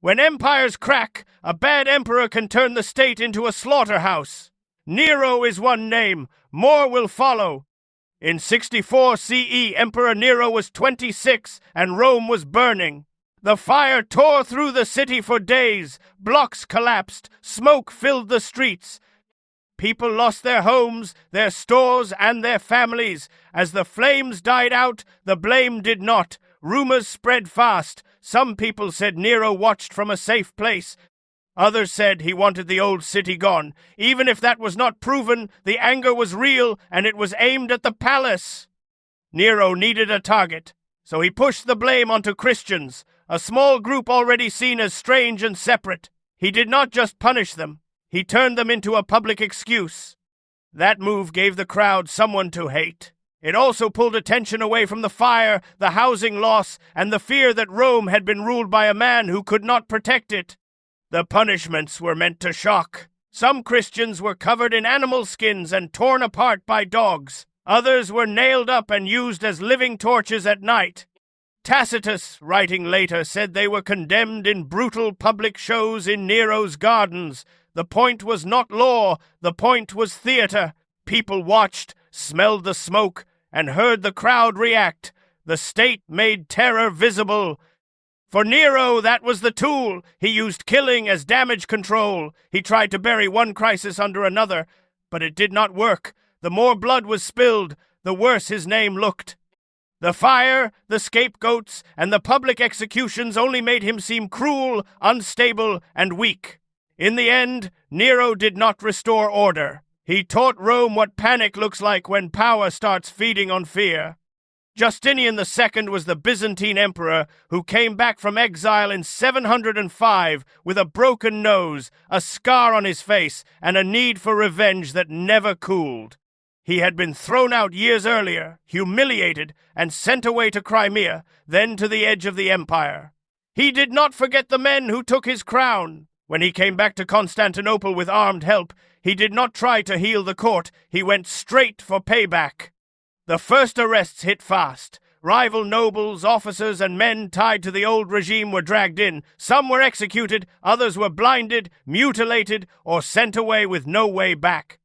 When empires crack, a bad emperor can turn the state into a slaughterhouse. Nero is one name, more will follow. In 64 CE, Emperor Nero was 26 and Rome was burning. The fire tore through the city for days, blocks collapsed, smoke filled the streets. People lost their homes, their stores, and their families. As the flames died out, the blame did not. Rumors spread fast. Some people said Nero watched from a safe place. Others said he wanted the old city gone. Even if that was not proven, the anger was real, and it was aimed at the palace. Nero needed a target, so he pushed the blame onto Christians, a small group already seen as strange and separate. He did not just punish them. He turned them into a public excuse. That move gave the crowd someone to hate. It also pulled attention away from the fire, the housing loss, and the fear that Rome had been ruled by a man who could not protect it. The punishments were meant to shock. Some Christians were covered in animal skins and torn apart by dogs. Others were nailed up and used as living torches at night. Tacitus, writing later, said they were condemned in brutal public shows in Nero's gardens. The point was not law, the point was theater. People watched, smelled the smoke, and heard the crowd react. The state made terror visible. For Nero, that was the tool. He used killing as damage control. He tried to bury one crisis under another, but it did not work. The more blood was spilled, the worse his name looked. The fire, the scapegoats, and the public executions only made him seem cruel, unstable, and weak. In the end, Nero did not restore order. He taught Rome what panic looks like when power starts feeding on fear. Justinian II was the Byzantine emperor who came back from exile in 705 with a broken nose, a scar on his face, and a need for revenge that never cooled. He had been thrown out years earlier, humiliated, and sent away to Crimea, then to the edge of the empire. He did not forget the men who took his crown. When he came back to Constantinople with armed help, he did not try to heal the court. He went straight for payback. The first arrests hit fast. Rival nobles, officers, and men tied to the old regime were dragged in. Some were executed, others were blinded, mutilated, or sent away with no way back.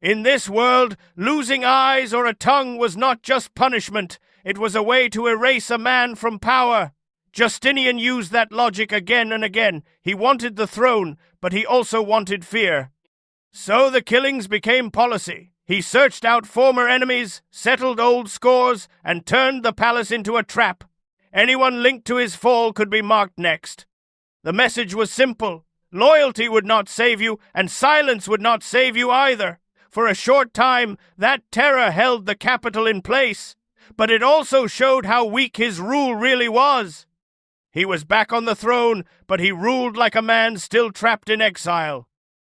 In this world, losing eyes or a tongue was not just punishment. It was a way to erase a man from power. Justinian used that logic again and again. He wanted the throne, but he also wanted fear. So the killings became policy. He searched out former enemies, settled old scores, and turned the palace into a trap. Anyone linked to his fall could be marked next. The message was simple. Loyalty would not save you, and silence would not save you either. For a short time, that terror held the capital in place, but it also showed how weak his rule really was. He was back on the throne, but he ruled like a man still trapped in exile.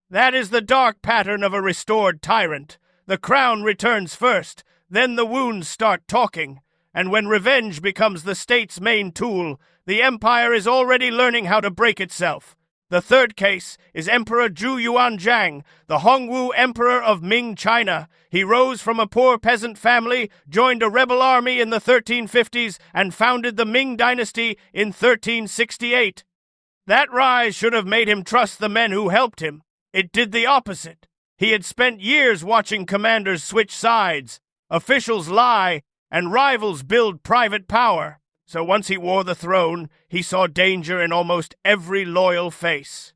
That is the dark pattern of a restored tyrant. The crown returns first, then the wounds start talking, and when revenge becomes the state's main tool, the empire is already learning how to break itself. The third case is Emperor Zhu Yuanzhang, the Hongwu Emperor of Ming China. He rose from a poor peasant family, joined a rebel army in the 1350s, and founded the Ming dynasty in 1368. That rise should have made him trust the men who helped him. It did the opposite. He had spent years watching commanders switch sides, officials lie, and rivals build private power. So once he wore the throne, he saw danger in almost every loyal face.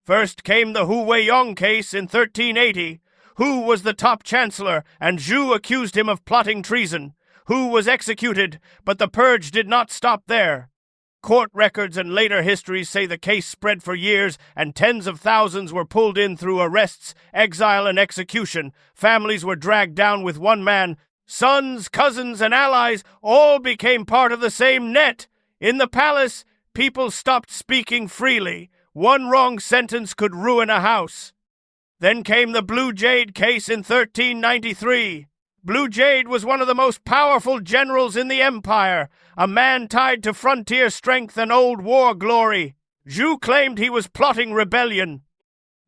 First came the Hu Weiyong case in 1380. Hu was the top chancellor, and Zhu accused him of plotting treason. Hu was executed, but the purge did not stop there. Court records and later histories say the case spread for years, and tens of thousands were pulled in through arrests, exile, and execution. Families were dragged down with one man. Sons, cousins, and allies all became part of the same net. In the palace, people stopped speaking freely. One wrong sentence could ruin a house. Then came the Blue Jade case in 1393. Blue Jade was one of the most powerful generals in the empire, a man tied to frontier strength and old war glory. Zhu claimed he was plotting rebellion.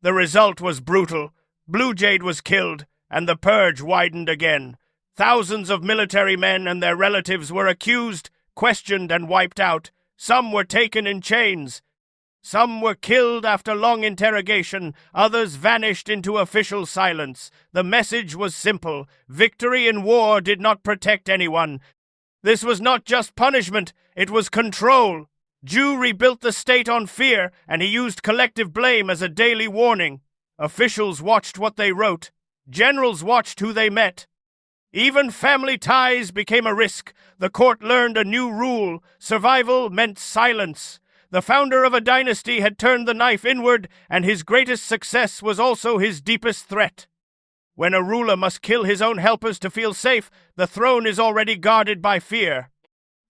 The result was brutal. Blue Jade was killed, and the purge widened again. Thousands of military men and their relatives were accused, questioned, and wiped out. Some were taken in chains. Some were killed after long interrogation, others vanished into official silence. The message was simple: victory in war did not protect anyone. This was not just punishment, it was control. Zhu rebuilt the state on fear, and he used collective blame as a daily warning. Officials watched what they wrote. Generals watched who they met. Even family ties became a risk. The court learned a new rule: survival meant silence. The founder of a dynasty had turned the knife inward, and his greatest success was also his deepest threat. When a ruler must kill his own helpers to feel safe, the throne is already guarded by fear.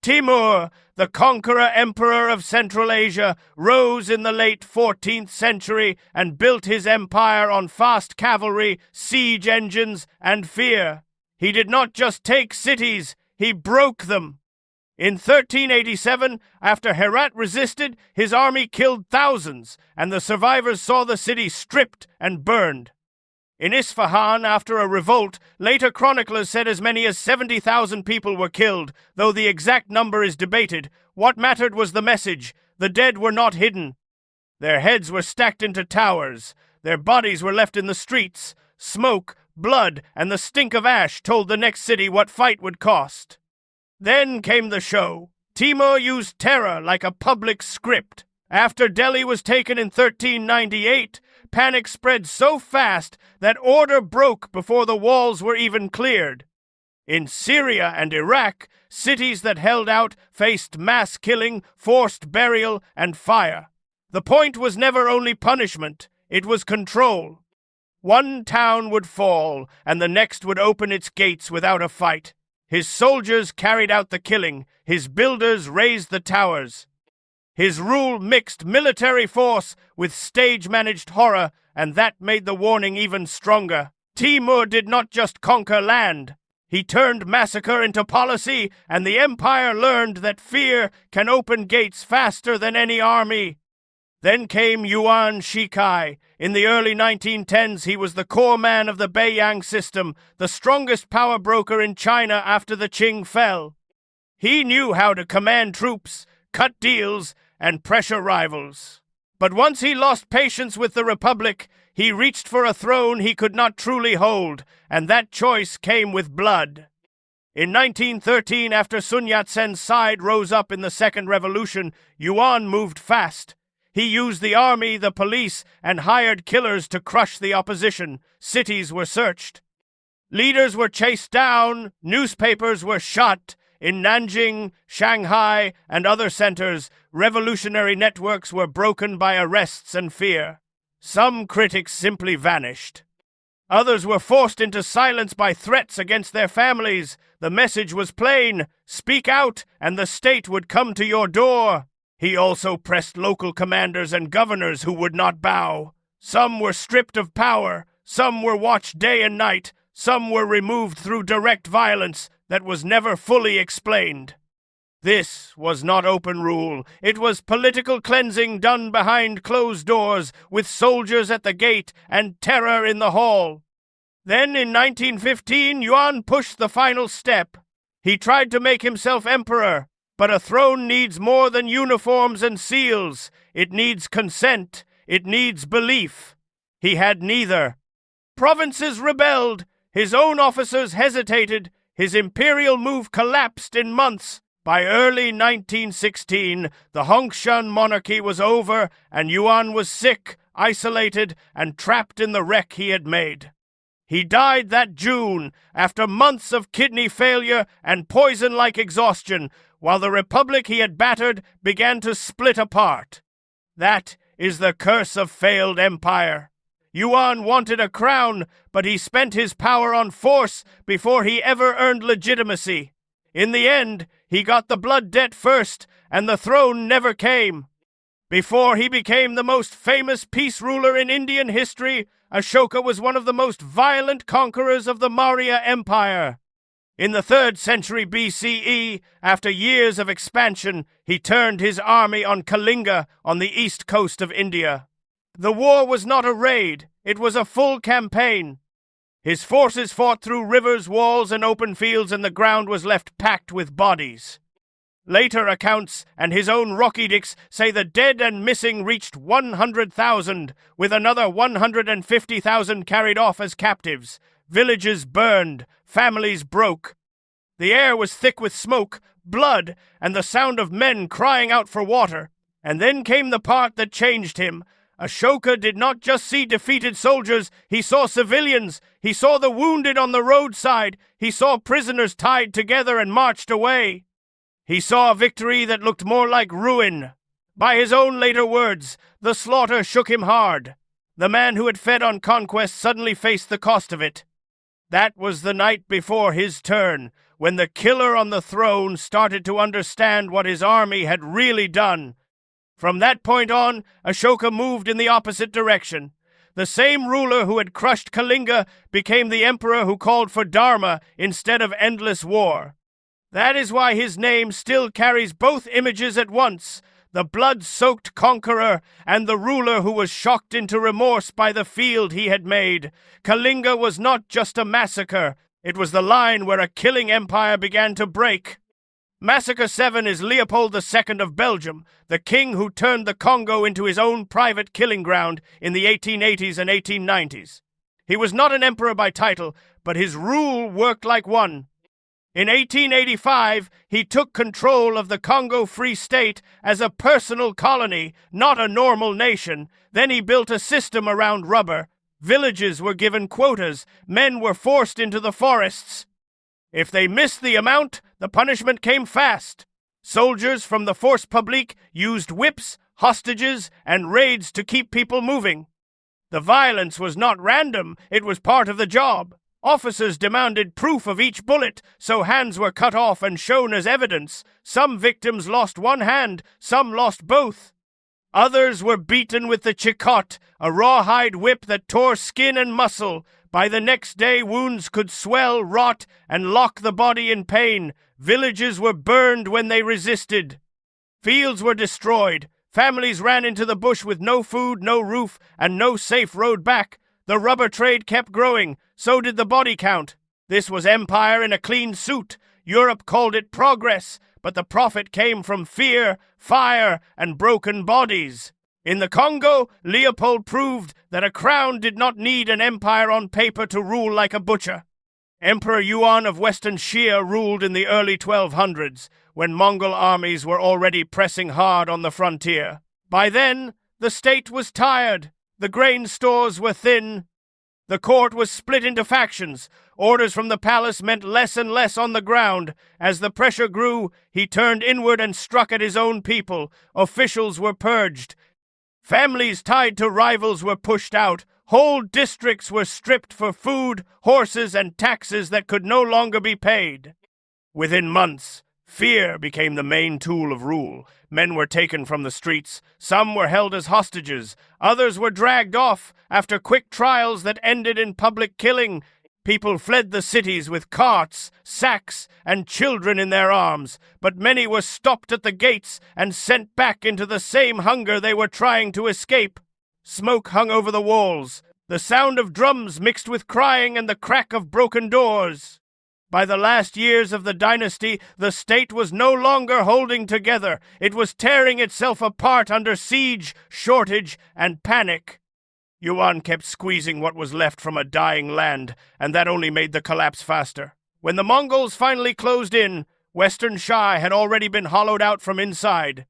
Timur, the conqueror emperor of Central Asia, rose in the late 14th century and built his empire on fast cavalry, siege engines, and fear. He did not just take cities, he broke them. In 1387, after Herat resisted, his army killed thousands, and the survivors saw the city stripped and burned. In Isfahan, after a revolt, later chroniclers said as many as 70,000 people were killed, though the exact number is debated. What mattered was the message: the dead were not hidden. Their heads were stacked into towers. Their bodies were left in the streets. Smoke, blood, and the stink of ash told the next city what fight would cost. Then came the show. Timur used terror like a public script. After Delhi was taken in 1398, panic spread so fast that order broke before the walls were even cleared. In Syria and Iraq, cities that held out faced mass killing, forced burial, and fire. The point was never only punishment, it was control. One town would fall, and the next would open its gates without a fight. His soldiers carried out the killing, his builders raised the towers. His rule mixed military force with stage-managed horror, and that made the warning even stronger. Timur did not just conquer land. He turned massacre into policy, and the empire learned that fear can open gates faster than any army. Then came Yuan Shikai. In the early 1910s, he was the core man of the Beiyang system, the strongest power broker in China after the Qing fell. He knew how to command troops, cut deals, and pressure rivals. But once he lost patience with the Republic, he reached for a throne he could not truly hold, and that choice came with blood. In 1913, after Sun Yat-sen's side rose up in the Second Revolution, Yuan moved fast. He used the army, the police, and hired killers to crush the opposition. Cities were searched. Leaders were chased down, newspapers were shut. In Nanjing, Shanghai, and other centers, revolutionary networks were broken by arrests and fear. Some critics simply vanished. Others were forced into silence by threats against their families. The message was plain: speak out, and the state would come to your door. He also pressed local commanders and governors who would not bow. Some were stripped of power, some were watched day and night, some were removed through direct violence that was never fully explained. This was not open rule. It was political cleansing done behind closed doors, with soldiers at the gate and terror in the hall. Then, in 1915, Yuan pushed the final step. He tried to make himself emperor. But a throne needs more than uniforms and seals. It needs consent. It needs belief. He had neither. Provinces rebelled. His own officers hesitated. His imperial move collapsed in months. By early 1916, the Hongshan monarchy was over, and Yuan was sick, isolated, and trapped in the wreck he had made. He died that June, after months of kidney failure and poison-like exhaustion, while the republic he had battered began to split apart. That is the curse of failed empire. Yuan wanted a crown, but he spent his power on force before he ever earned legitimacy. In the end, he got the blood debt first, and the throne never came. Before he became the most famous peace ruler in Indian history, Ashoka was one of the most violent conquerors of the Maurya Empire. In the 3rd century BCE, after years of expansion, he turned his army on Kalinga on the east coast of India. The war was not a raid, it was a full campaign. His forces fought through rivers, walls, and open fields, and the ground was left packed with bodies. Later accounts and his own rock edicts say the dead and missing reached 100,000, with another 150,000 carried off as captives. Villages burned, families broke. The air was thick with smoke, blood, and the sound of men crying out for water. And then came the part that changed him. Ashoka did not just see defeated soldiers, he saw civilians, he saw the wounded on the roadside, he saw prisoners tied together and marched away. He saw a victory that looked more like ruin. By his own later words, the slaughter shook him hard. The man who had fed on conquest suddenly faced the cost of it. That was the night before his turn, when the killer on the throne started to understand what his army had really done. From that point on, Ashoka moved in the opposite direction. The same ruler who had crushed Kalinga became the emperor who called for dharma instead of endless war. That is why his name still carries both images at once, the blood-soaked conqueror and the ruler who was shocked into remorse by the field he had made. Kalinga was not just a massacre, it was the line where a killing empire began to break. Massacre 7 is Leopold II of Belgium, the king who turned the Congo into his own private killing ground in the 1880s and 1890s. He was not an emperor by title, but his rule worked like one. In 1885, he took control of the Congo Free State as a personal colony, not a normal nation. Then he built a system around rubber. Villages were given quotas. Men were forced into the forests. If they missed the amount, the punishment came fast. Soldiers from the Force Publique used whips, hostages, and raids to keep people moving. The violence was not random, it was part of the job. Officers demanded proof of each bullet, so hands were cut off and shown as evidence. Some victims lost one hand, some lost both. Others were beaten with the chicotte, a rawhide whip that tore skin and muscle. By the next day, wounds could swell, rot, and lock the body in pain. Villages were burned when they resisted. Fields were destroyed. Families ran into the bush with no food, no roof, and no safe road back. The rubber trade kept growing, so did the body count. This was empire in a clean suit. Europe called it progress, but the profit came from fear, fire, and broken bodies. In the Congo, Leopold proved that a crown did not need an empire on paper to rule like a butcher. Emperor Yuan of Western Xia ruled in the early 1200s, when Mongol armies were already pressing hard on the frontier. By then, the state was tired. The grain stores were thin. The court was split into factions. Orders from the palace meant less and less on the ground. As the pressure grew, he turned inward and struck at his own people. Officials were purged. Families tied to rivals were pushed out. Whole districts were stripped for food, horses, and taxes that could no longer be paid. Within months, fear became the main tool of rule. Men were taken from the streets. Some were held as hostages. Others were dragged off after quick trials that ended in public killing. People fled the cities with carts, sacks, and children in their arms, but many were stopped at the gates and sent back into the same hunger they were trying to escape. Smoke hung over the walls, the sound of drums mixed with crying and the crack of broken doors. By the last years of the dynasty, the state was no longer holding together. It was tearing itself apart under siege, shortage, and panic. Yuan kept squeezing what was left from a dying land, and that only made the collapse faster. When the Mongols finally closed in, Western Xia had already been hollowed out from inside.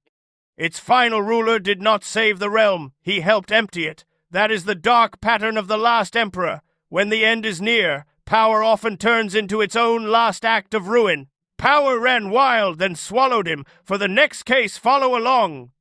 Its final ruler did not save the realm. He helped empty it. That is the dark pattern of the last emperor. When the end is near, power often turns into its own last act of ruin. Power ran wild, then swallowed him. For the next case, follow along.